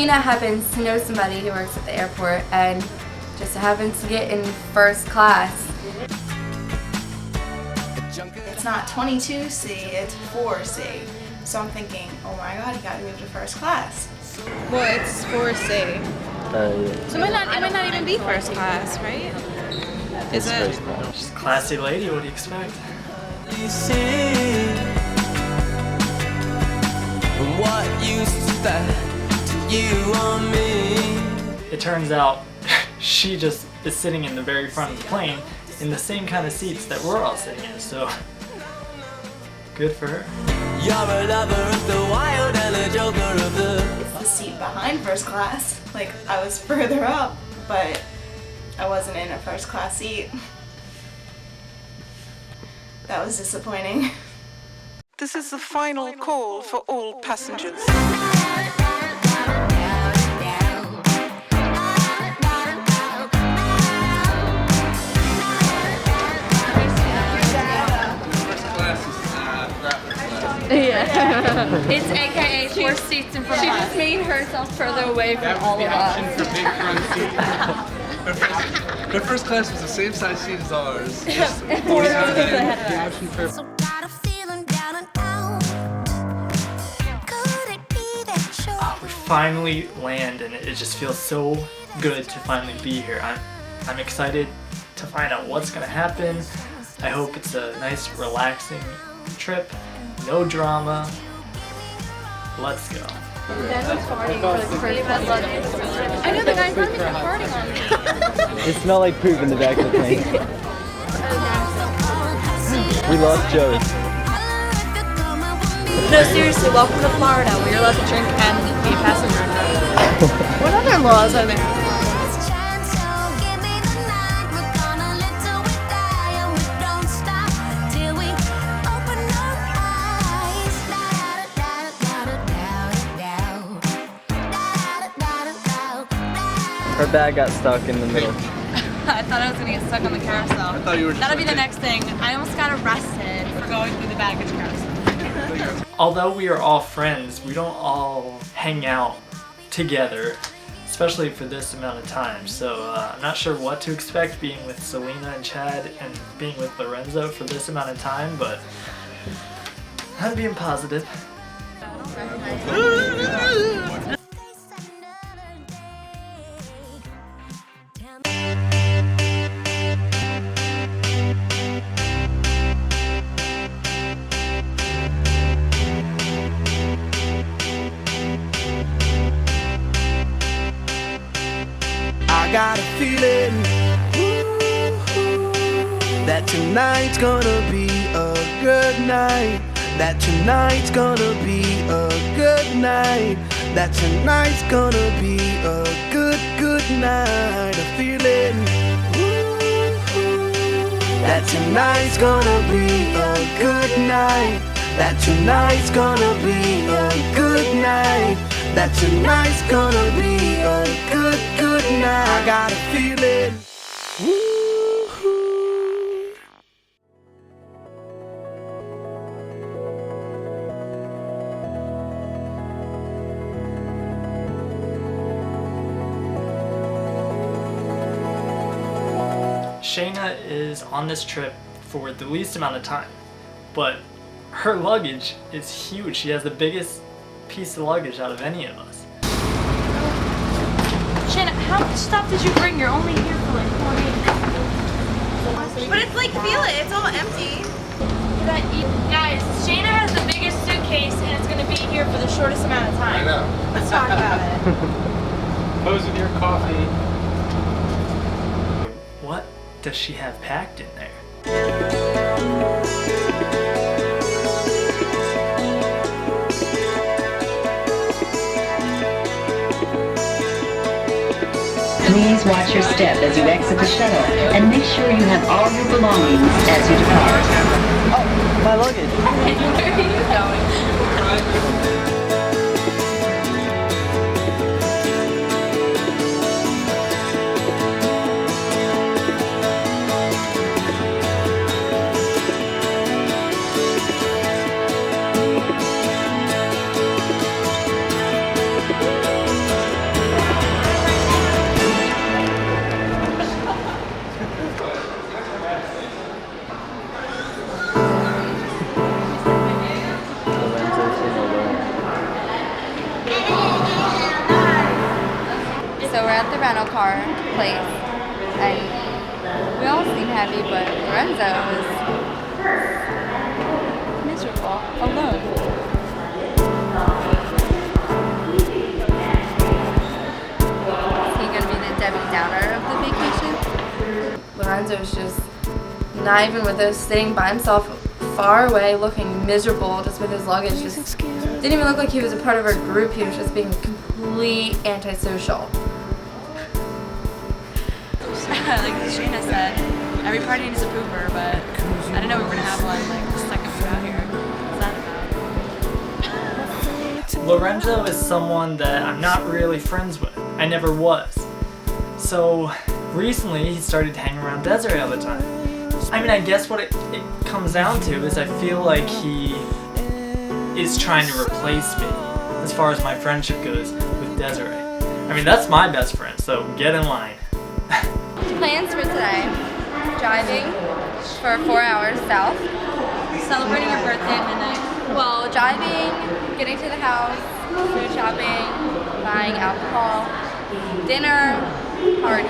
Celina happens to know somebody who works at the airport and just happens to get in first class. It's not 22C, it's 4C. So I'm thinking, oh my god, he got moved to first class. Well, it's 4C. Yeah. So it might not even be first class, right? Is it? She's a classy lady, what do you expect? You see what used to stand to you or me. It turns out she just is sitting in the very front of the plane in the same kind of seats that we're all sitting in, so good for her. You're a lover of the wild and a joker of the... It's the seat behind first class. Like, I was further up, but I wasn't in a first class seat. That was disappointing. This is the final call for all passengers. Yeah. It's AKA 4 seats in front of us. She just made herself further away from all of us. Her first class was the same size seat as ours. Just We finally land and it just feels so good to finally be here. I'm excited to find out what's gonna happen. I hope it's a nice relaxing trip, no drama. Let's go. I know the guy from me farting on me. It smelled like poop in the back of the plane. We lost Joe. No, seriously, welcome to Florida where you're allowed to drink and be a passenger. What other laws are there? Her bag got stuck in the middle. I thought I was gonna get stuck on the carousel. I thought you were just That'll be the next thing. I almost got arrested for going through the baggage carousel. Although we are all friends, we don't all hang out together, especially for this amount of time. So I'm not sure what to expect being with Celina and Chad and being with Lorenzo for this amount of time, but I'm being positive. I got a feeling that tonight's gonna be a good night. That tonight's gonna be a good night. That tonight's gonna be a good night. A feeling that tonight's gonna be a good night. That tonight's gonna be a good night. That tonight's gonna be a good night. I got a feeling. Shana is on this trip for the least amount of time, but her luggage is huge. She has the biggest piece of luggage out of any of us. Shana, how much stuff did you bring? You're only here for like 4 days. But it's like, feel it, it's all empty. Guys, Shana has the biggest suitcase and it's going to be here for the shortest amount of time. I know. Let's talk about it. Pose with your coffee. What does she have packed in there? Please watch your step as you exit the shuttle and make sure you have all your belongings as you depart. Oh, my luggage. Where are you going? at the rental car place, and we all seemed happy, but Lorenzo was miserable, alone. Is he gonna be the Debbie Downer of the vacation? Lorenzo was just not even with us, sitting by himself far away, looking miserable, just with his luggage. Just didn't even look like he was a part of our group. He was just being completely antisocial. Like Shana said, every party needs a pooper, but I didn't know we were gonna have one like the second we got here. What's that about? Lorenzo is someone that I'm not really friends with. I never was. So recently he started to hang around Desiree all the time. I mean, I guess what it comes down to is I feel like he is trying to replace me as far as my friendship goes with Desiree. I mean, that's my best friend, so get in line. Plans for today: driving for 4 hours south, Celebrating your birthday at midnight. well, driving, getting to the house, food shopping, buying alcohol, dinner, party.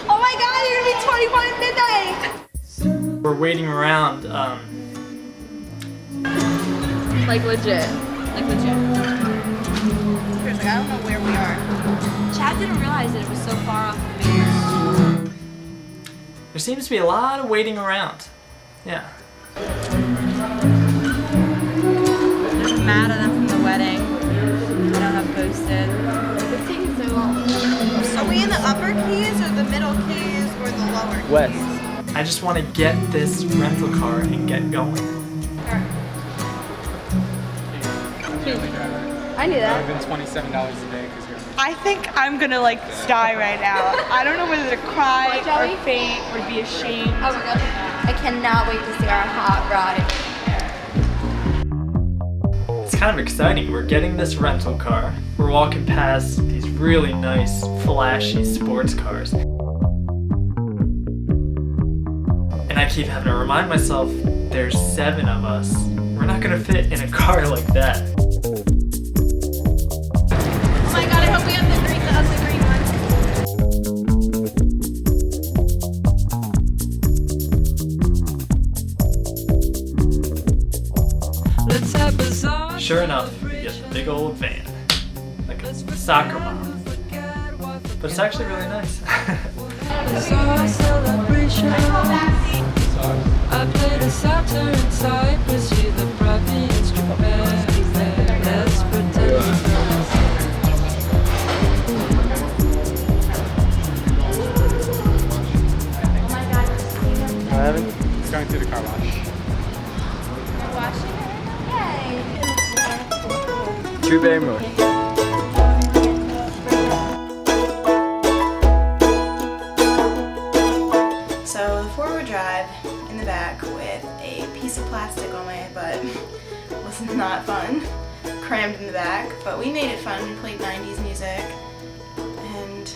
Oh my God, you're gonna be 21 at midnight! We're waiting around, Like legit. Like legit. Like, I don't know where we are. Chad didn't realize that it was so far off the base. there seems to be a lot of waiting around. Yeah. There's a mat of them from the wedding. I don't have posted. It's taking so long. Are we in the upper keys or the middle keys or the lower keys? West. I just want to get this rental car and get going. I knew that. It's been $27 a day because you're. I think I'm gonna like die right now. I don't know whether to cry Joey? or faint or be ashamed. Oh my God. I cannot wait to see our hot ride. It's kind of exciting. We're getting this rental car. We're walking past these really nice, flashy sports cars. And I keep having to remind myself there's 7 of us. We're not gonna fit in a car like that. Oh my God, I hope we have the green one. Sure enough, we get the big old van. Like a soccer mom. But it's actually really nice. I played a Saturn inside, was you the brought me let's pretend. What happened? It's going through the car wash. True Barrymore. So the forward drive in the back with a piece of plastic on my butt was not fun. Crammed in the back, but we made it fun. We played 90s music and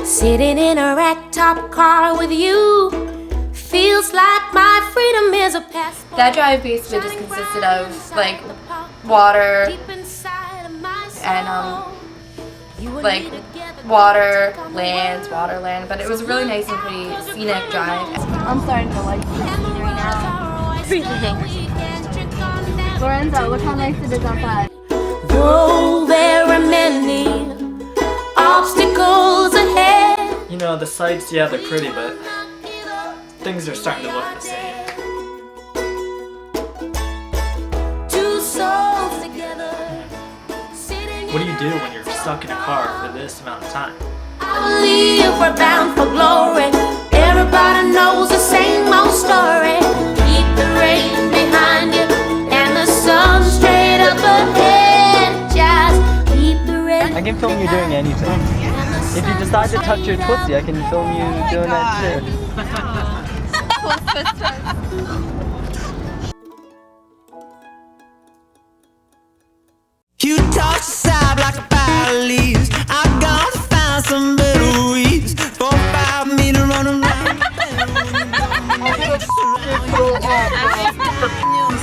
Sitting in a ragtop car with you feels like my freedom is a passport. That drive basically just consisted of like water and like water, land, but it was a really nice and pretty scenic drive. I'm starting to like the scenery now. Lorenzo, look how nice it is outside. Though there are many obstacles ahead. You know, the sights, yeah, they're pretty, but things are starting to look the same. Two souls together. What do you do when you're stuck in a car for this amount of time? I believe we're bound for glory. Everybody knows the same old story. Keep the rain behind you and the sun straight up ahead. Just keep the rain. I can film you doing anything. If you decide to touch your Tootsie, I can film you doing that too. You toss aside like a pile of leaves. I'm gonna find some better weeds. 4 or 5 me to run around.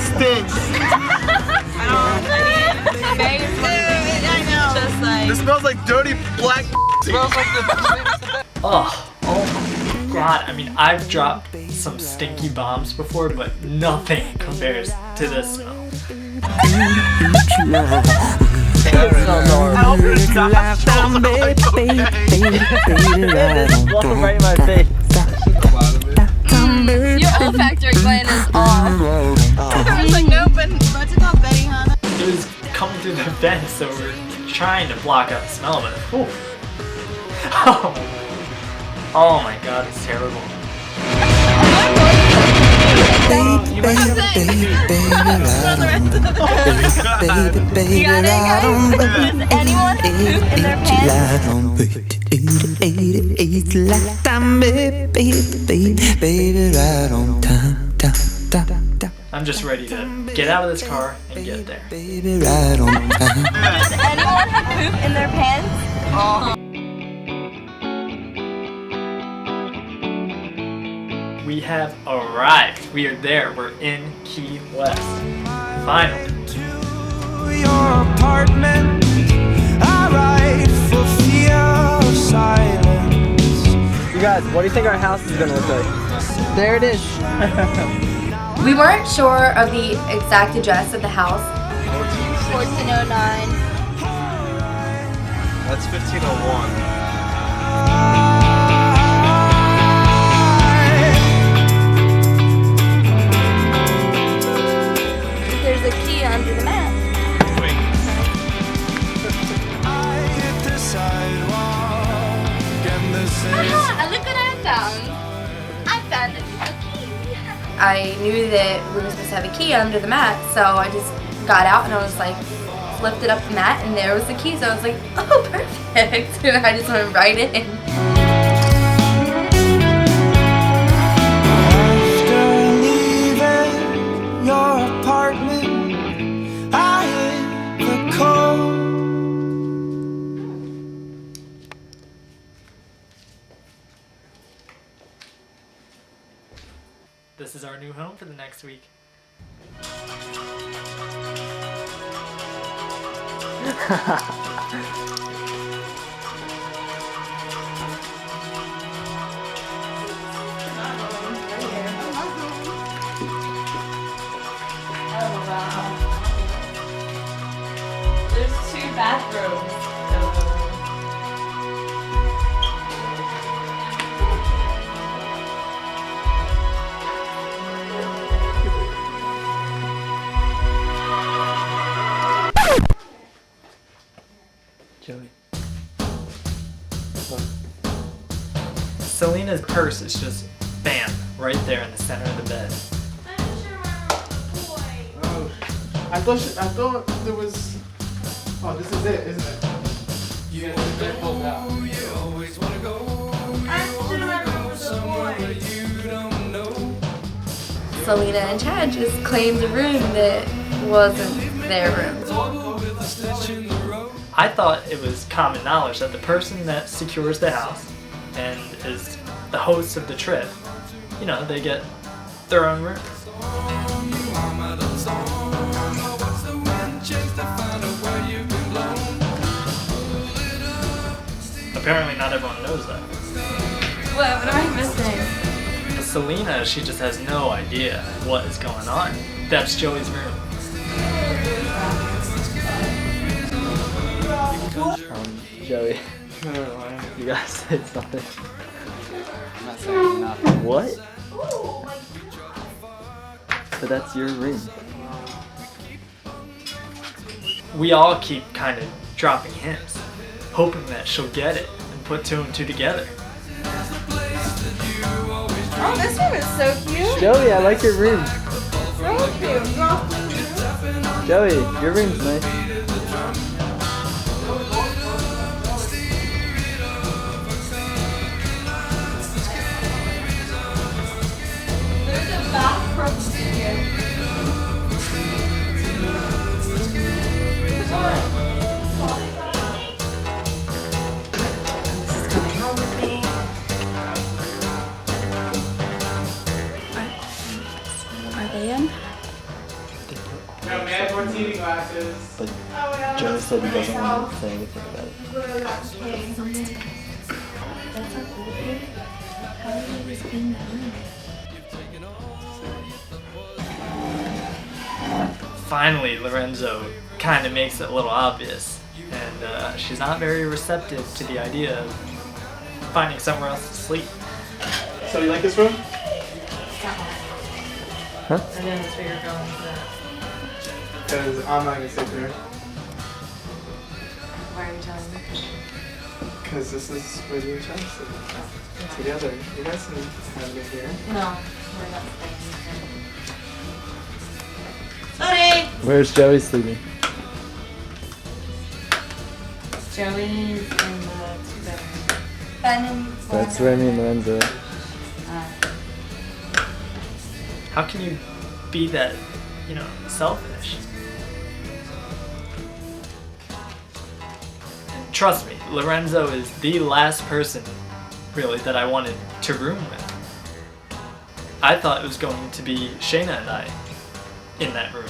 Stinks. like. This smells like dirty black. Smells like the. Oh my god. I mean, I've dropped some stinky bombs before, but nothing compares to this smell. Welcome right in my face. Your olfactory gland is off. I was like, no, but what's it called, Betty, huh? It was coming through the vent, so we're trying to block out the smell, but whew. Oh my god, it's terrible. Baby, baby, baby, baby, Does anyone poop in their pants? I'm just ready to get out of this car and get there. Does anyone poop in their pants? We have arrived. We are there. We're in Key West. Finally. Your apartment, I write for fear of silence. You guys, what do you think our house is gonna look like? There it is. We weren't sure of the exact address of the house. 1409. That's 1501. There's a key under the mat. Aha, look what I found. I found a key. I knew that we were supposed to have a key under the mat, so I just got out and I was like, lifted up the mat and there was the key. So I was like, oh, perfect. And I just went right in. After leaving your apartment, I hit the cold. This is our new home for the next week. Oh wow. There's 2 bathrooms. Joey. Celina's purse is just bam, right there in the center of the bed. Oh, I thought there was. Oh, this is it, isn't it? You guys get pulled out. Celina and Chad just claimed a room that wasn't their room. I thought it was common knowledge that the person that secures the house and is the host of the trip, you know, they get their own room. Apparently not everyone knows that. What am I missing? Celina, she just has no idea what is going on. That's Joey's room. Joey. You gotta say something. I'm not saying nothing. What? But that's your room. We all keep kind of dropping hints, hoping that she'll get it and put 2 and 2 together. Oh, this room is so cute. Joey, I like your room. So cute. Joey, your room's nice. There's a bathroom here. Are they in? No, man, martini glasses. But just said he doesn't want to say anything about it. That's not cool, dude. How are you just being that room? Finally, Lorenzo kind of makes it a little obvious, and she's not very receptive to the idea of finding somewhere else to sleep. So you like this room? Huh? I know that's where you're going with that. Because I'm not gonna sit there. Why are you telling me? Because this is where you and Chad sit together. You guys can have it here. No, we're not staying. Where's Joey sleeping? Joey's in the two-bedroom. That's where me and Lorenzo are. How can you be that, selfish? Trust me, Lorenzo is the last person, really, that I wanted to room with. I thought it was going to be Shana and I in that room.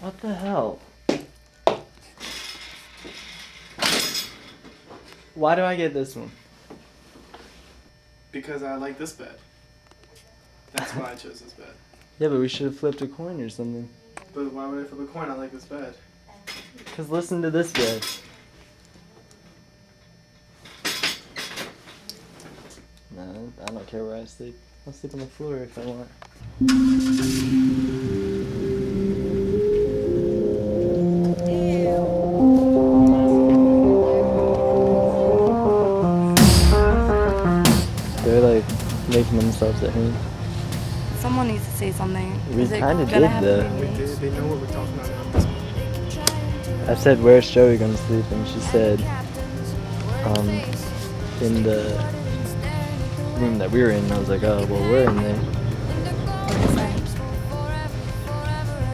What the hell? Why do I get this one? Because I like this bed. That's why I chose this bed. Yeah, but we should have flipped a coin or something. But why would I flip a coin? I like this bed. Because listen to this bed. No, I don't care where I sleep. I'll sleep on the floor if I want. They're like making themselves at home. Someone needs to say something. We kind of did though. They know what we're talking about at this point. I said, "Where's Joey gonna sleep?" And she said, in the room that we were in. And I was like, "Oh, well, we're in there."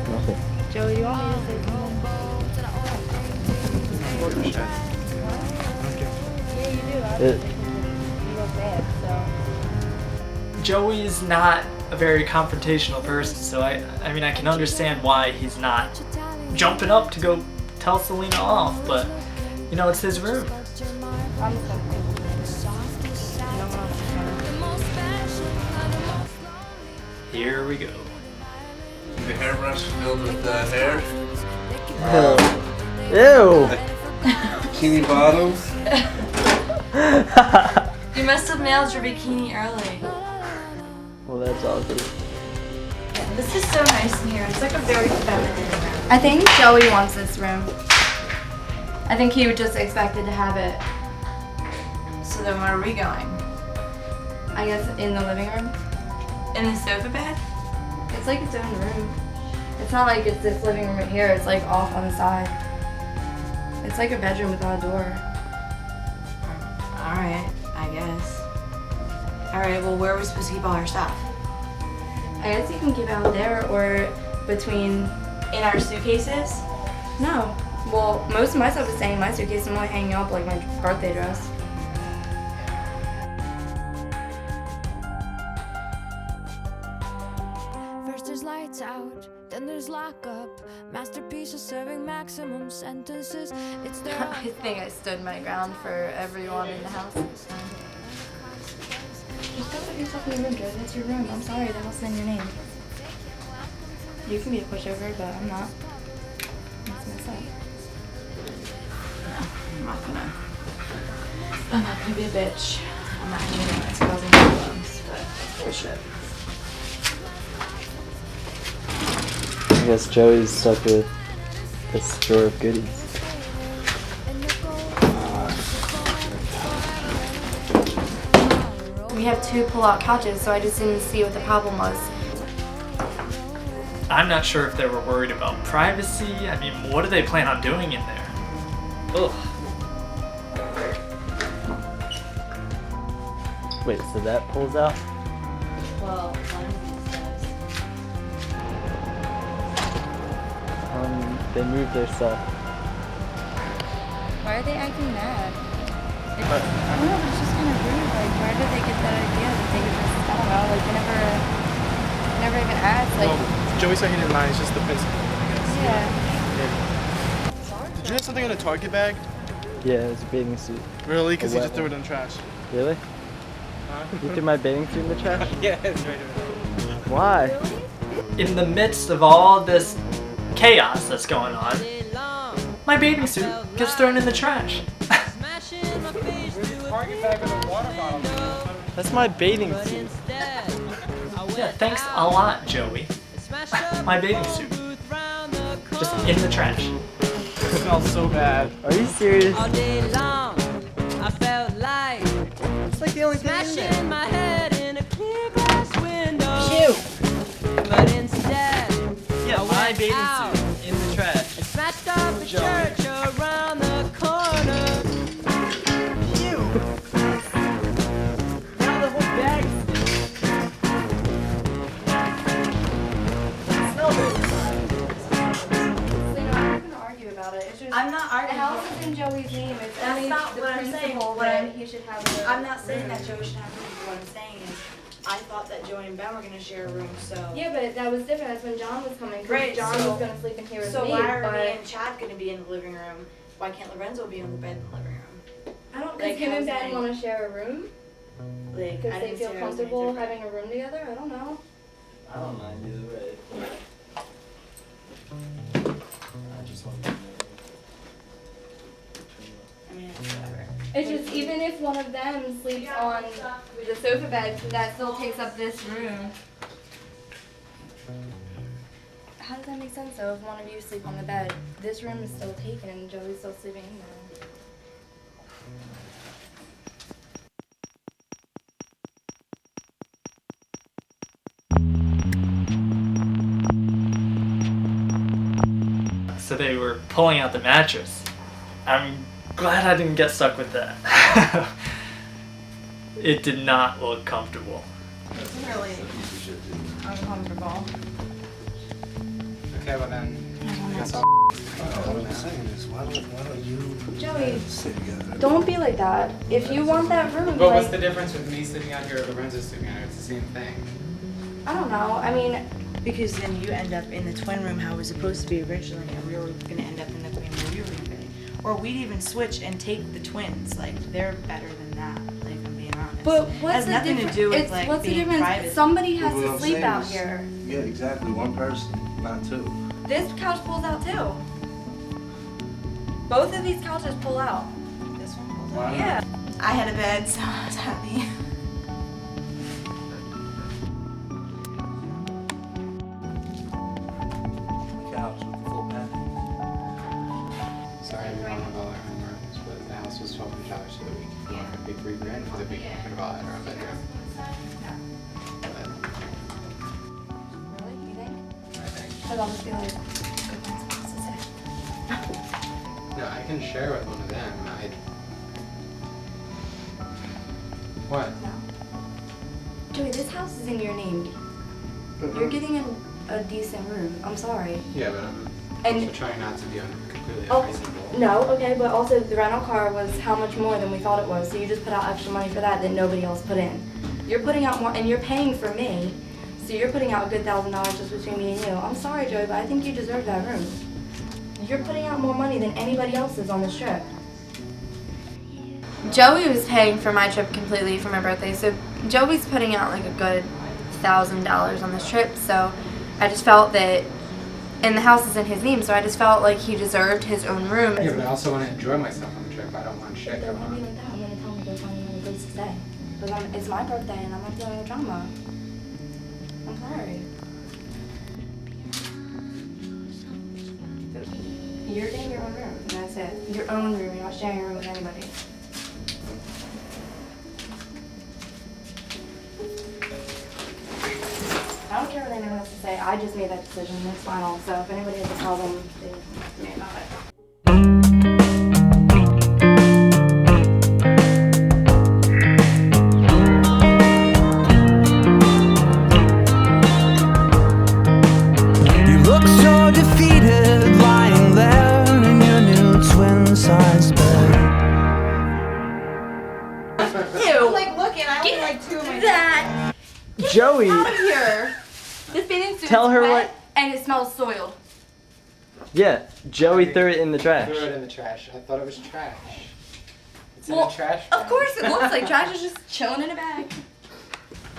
Nothing. Joey, you want me to say something? Yeah, you do. Joey is not a very confrontational person, so I can understand why he's not jumping up to go tell Celina off, but it's his room. Here we go. The hairbrush filled with hair. Ew. Bikini bottoms. You must have nailed your bikini early. Well, that's awkward. This is so nice in here. It's like a very feminine room. I think Joey wants this room. I think he would just expected to have it. So then where are we going? I guess in the living room. In the sofa bed? It's like its own room. It's not like it's this living room right here. It's like off on the side. It's like a bedroom without a door. Alright, I guess. Alright, well where are we supposed to keep all our stuff? I guess you can keep it out there or between In our suitcases? No. Well, most of my stuff is staying in my suitcase. I'm only hanging up like my birthday dress. First there's lights out, then there's lockup. Masterpieces serving maximum sentences. It's the I think I stood my ground for everyone in the house. Just go put yourself in the room, Joe. That's your room. I'm sorry, the house is in your name. You can be a pushover, but I'm not. That's messed up. I'm not gonna be a bitch. I'm not gonna be it's causing problems, but bullshit. I guess Joey's stuck with this drawer of goodies. We have 2 pull-out couches, so I just didn't see what the problem was. I'm not sure if they were worried about privacy. I mean, what do they plan on doing in there? Ugh. Wait, so that pulls out? Well, one of these does. They moved their stuff. Why are they acting mad? I don't know, it's just kind of rude. Like, where did they get that idea that they could just, I don't know, like, they never even asked, like, Joey said he didn't mind, it's just the principle, I guess. Yeah. Maybe. Did you have something in a Target bag? Yeah, it's a bathing suit. Really? Because A you wet just threw it one. in the trash. Really? You threw my bathing suit in the trash? Yeah, it's right over there. Why? In the midst of all this chaos that's going on, my bathing suit gets thrown in the trash. Target bag with a water bottle. That's my bathing suit. Yeah, thanks a lot, Joey. My bathing suit. Just in the trash. It smells so bad. Are you serious? All day long, I felt like It's like the only thing in smashing there. my head in a clear glass window. But instead, Yeah, my bathing suit in the trash. smashed up a church around the corner. Now the whole bag I'm not The arguing. house is in Joey's name. It's That's only not the what I'm saying. principal What that I'm- he should have the I'm not saying room. that Joey should have a room. What I'm saying is, I thought that Joey and Ben were gonna share a room, so. Yeah, but that was different. That's when John was coming. 'Cause Right, John so- was gonna sleep in here with So me. why are but me and Chad gonna be in the living room? Why can't Lorenzo be on the bed in the living room? I don't. like, Cause him and how's Ben that? want to share a room. Like, Because I they didn't feel say I was comfortable anything. having a room together. I don't know. I don't mind either way. I just want to know. I mean, whatever. It's just even if one of them sleeps on the sofa bed, that still takes up this room. How does that make sense though? If one of you sleep on the bed, this room is still taken and Joey's still sleeping in there. So they were pulling out the mattress. I'm glad I didn't get stuck with that. It did not look comfortable. It's really uncomfortable. Okay, well then, I guess I'll. What I'm saying is, why don't you Joey, sit together? don't be like that. If you want that room, But what's like, the difference with me sleeping out here or Lorenzo sleeping out here? It's the same thing. I don't know. I mean, Because then you end up in the twin room how it was supposed to be originally, and we were gonna end up in the queen where we were gonna be. Or we'd even switch and take the twins. Like, they're better than that, like, I'm being honest. but what's Has the nothing difference? to do with, It's like, what's the being difference? private. Somebody has What to I'm sleep saying out is- here. Yeah, exactly. One person, not two. This couch pulls out too. Both of these couches pull out. This one pulls Wow. out. Yeah. I had a bed, so I was happy. Couch with the full bed. Sorry, I don't know all our own rooms, but the house was $1,200 so that we could pay $3,000 for the big could all had our own bedroom. But Really? You think? I think. Because I'll just be like, good one's supposed to say. No, I can share with one of them. What? No. Joey, this house is in your name. You're getting a decent room. I'm sorry. Yeah, but I'm And- also trying not to be completely Oh, unreasonable. no, okay, but also the rental car was how much more than we thought it was, so you just put out extra money for that nobody else put in. You're putting out more, and you're paying for me, so you're putting out a good $1,000 just between me and you. I'm sorry, Joey, but I think you deserve that room. You're putting out more money than anybody else is on this trip. Joey was paying for my trip completely for my birthday, so Joey's putting out like a good $1,000 on this trip, so I just felt that, and the house is in his name, so I just felt like he deserved his own room. Yeah, but I also want to enjoy myself on the trip. I don't want shit Don't going be on. like that. I'm gonna tell him to go find another place to stay. Because it's my birthday and I'm not dealing with drama. I'm sorry. You're getting your own room, and that's it. Your own room. You're not sharing a room with anybody. I don't care what anyone has to say. I just made that decision. It's final. So if anybody has a problem, they can talk to me about it. You look so defeated, lying there in your new twin-size bed. Ew. Like, looking, I only like two of my that. Joey, Out of here. This bathing suit tell is her wet, what. And it smells soiled. Yeah, Joey threw it in the trash. Threw it in the trash. I thought it was trash. It's Well, in the trash. of course it looks like trash. It's just chilling in a bag.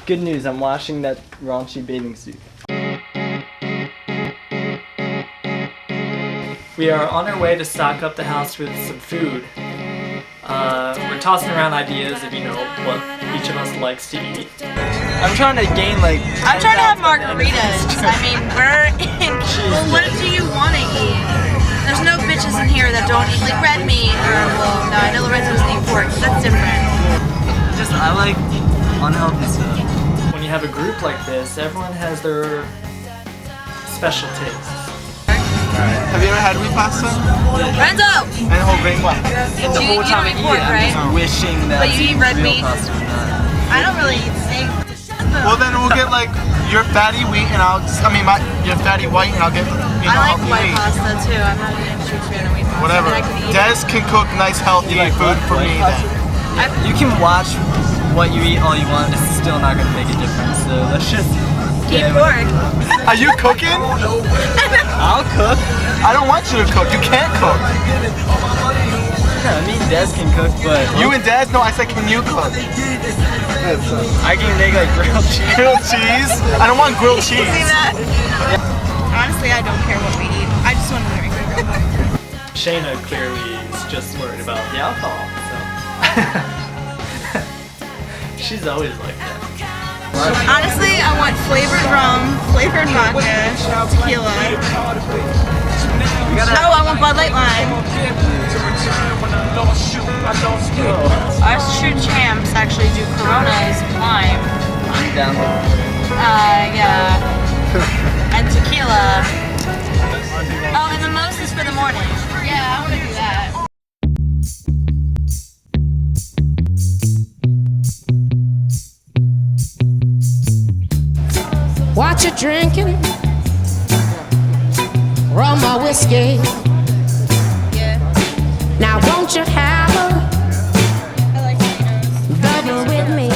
Good news, I'm washing that raunchy bathing suit. We are on our way to stock up the house with some food. We're tossing around ideas of, what each of us likes to eat. I'm trying to gain like... I'm trying to have margaritas. I mean, we're in... Well, what do you want to eat? There's no bitches in here that don't eat, like, red meat or, well, no, I know Lorenzo doesn't eat pork, but that's different. I like unhealthy stuff. When you have a group like this, everyone has their special tastes. Have you ever had wheat pasta? Lorenzo! And whole grain what? The whole time you eat pork, right? Wishing that But you eat red meat? pasta or not. I don't really eat steak. Well, then we'll get like your fatty wheat and your fatty white and I'll get I like white pasta too. I'm not a huge fan of wheat pasta. Whatever. Des can cook nice healthy food for me then. You can watch what you eat all you want, it's still not gonna make a difference. So let's just eat pork. Are you cooking? I'll cook. I don't want you to cook. You can't cook. No, me and Des can cook, but you and Des? No, I said can you cook? I can make like grilled cheese. Grilled cheese? I don't want grilled cheese. See that? Honestly, I don't care what we eat. I just want to drink it. Shana clearly is just worried about the alcohol, so. She's always like that. Honestly, I want flavored rum, flavored vodka, tequila. No, I want Bud Light Lime. Us true champs actually do Coronas lime. I'm down with yeah. And tequila. Oh, and the most is for the morning. Yeah, I want to do that. What you drinking? Rum or whiskey? Yeah. Now won't you have a double with me?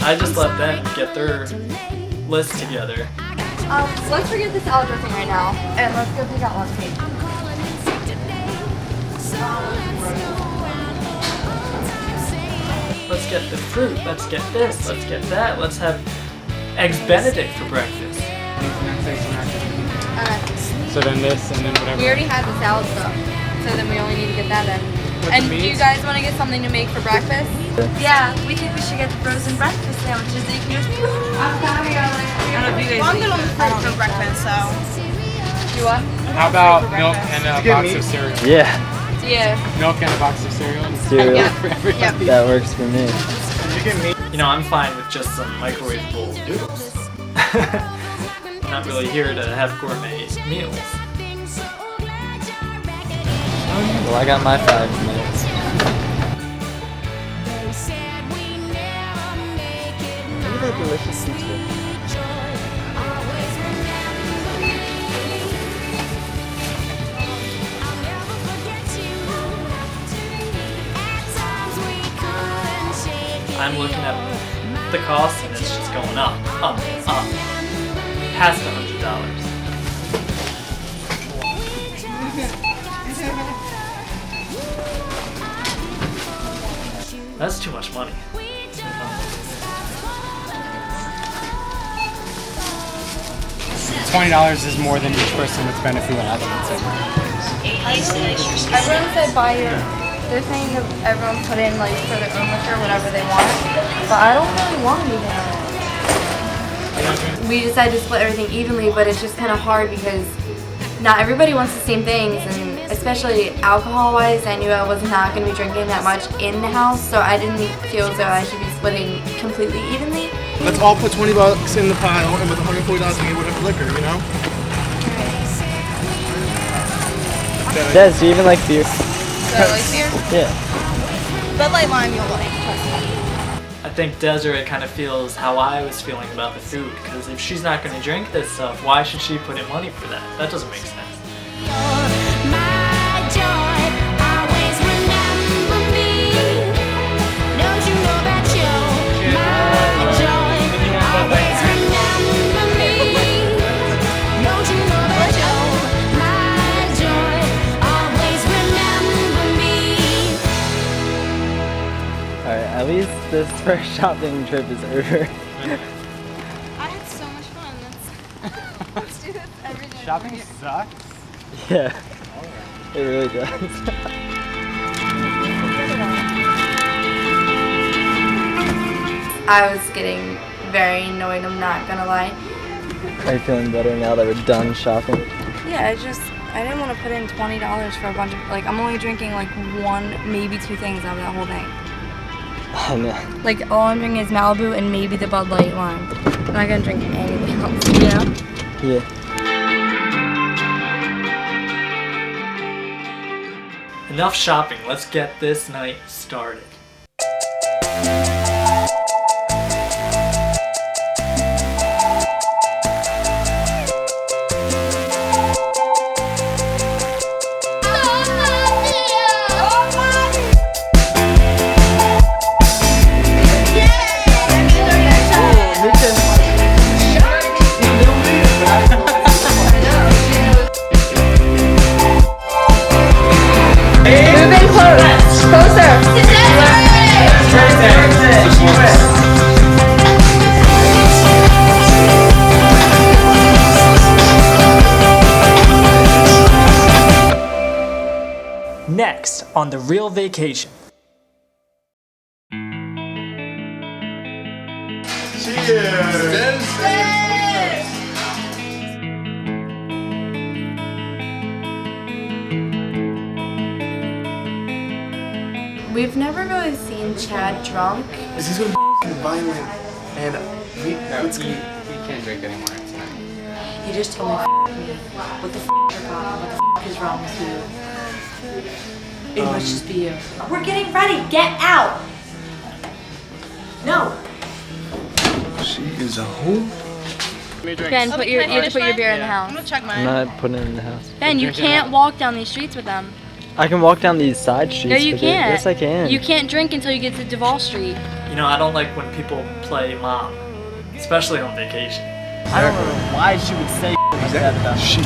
I just let them get their list together. Let's forget this algebra thing right now, and let's go pick out one cake. Let's get the fruit, let's get this, let's get that, let's have Eggs Benedict for breakfast. So then this and then whatever. We already had the salad stuff, so then we only need to get that in. And do you guys want to get something to make for breakfast? Yeah, we think we should get the frozen breakfast sandwiches that you can just... I don't know if you guys I'm good on the fruit for breakfast, so... You what? How about milk and a box of cereal? Yeah. Yeah. Milk and a box of cereal? Cereal. Yep. That works for me. I'm fine with just some microwavable noodles. I'm not really here to have gourmet meals. Well, I got my 5 minutes. Look at that delicious pizza. I'm looking at the cost and it's just going up, up, up. Past $100. That's too much money. $20 is more than each person would spend if we went out on Everyone said buy your... They're saying that everyone put in like for their own liquor whatever they want, but I don't really want any now. We decided to split everything evenly, but it's just kind of hard because not everybody wants the same things, and especially alcohol-wise, I knew I was not going to be drinking that much in the house, so I didn't feel as though I should be splitting completely evenly. Let's all put $20 in the pile, and with $140 we get whatever liquor, you know? Des, do you even like beer? Do I like beer? Yeah. Bud Light Lime you'll like, trust me. I think Desiree kind of feels how I was feeling about the food, because if she's not going to drink this stuff, why should she put in money for that? That doesn't make sense. this first shopping trip is over. I had so much fun. Let's do this every day. Shopping sucks? Yeah, it really does. I was getting very annoyed, I'm not gonna lie. Are you feeling better now that we're done shopping? Yeah, I didn't want to put in $20 for a bunch of, like, I'm only drinking like one, maybe two things out of that whole thing. I know. Like, all I'm drinking is Malibu and maybe the Bud Light lime. I'm not gonna drink anything else, you know? Yeah. Enough shopping, let's get this night started. Next on The Real Vacation. We've never really seen Chad drunk. He's gonna be violent, and he can't drink anymore tonight. He just told me, me. What the is your problem? What the is wrong with you? It must just be you. We're getting ready. Get out. No. she is a hoe. Ben, you have to put your beer in the house. I'm gonna check I'm mine. not putting it in the house. Ben, you can't walk down these streets with them. I can walk down these side streets. No, you with it. can't. Yes, I can. You can't drink until you get to Duval Street. You know, I don't like when people play mom, especially on vacation. I don't know why she would say like that about me.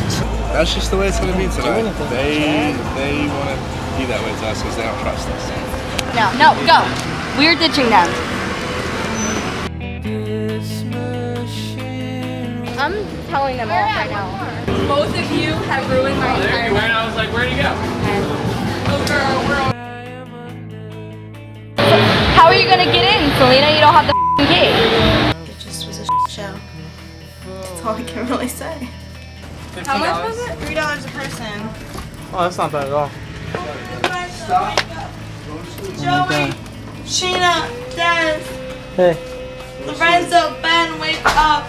That's just the way it's gonna be tonight. They want to be that way to us because they don't trust us. No, go. We're ditching them. I'm telling them off right now. Both of you have ruined my entire life. I was like, where'd he go? How are you gonna get in, Celina? You don't have the key. It just was a show. That's all I can really say. How much was it? $3 a person. Oh, that's not bad at all. Joey, Shana, Dennis, Hey. Lorenzo, Ben, wake up.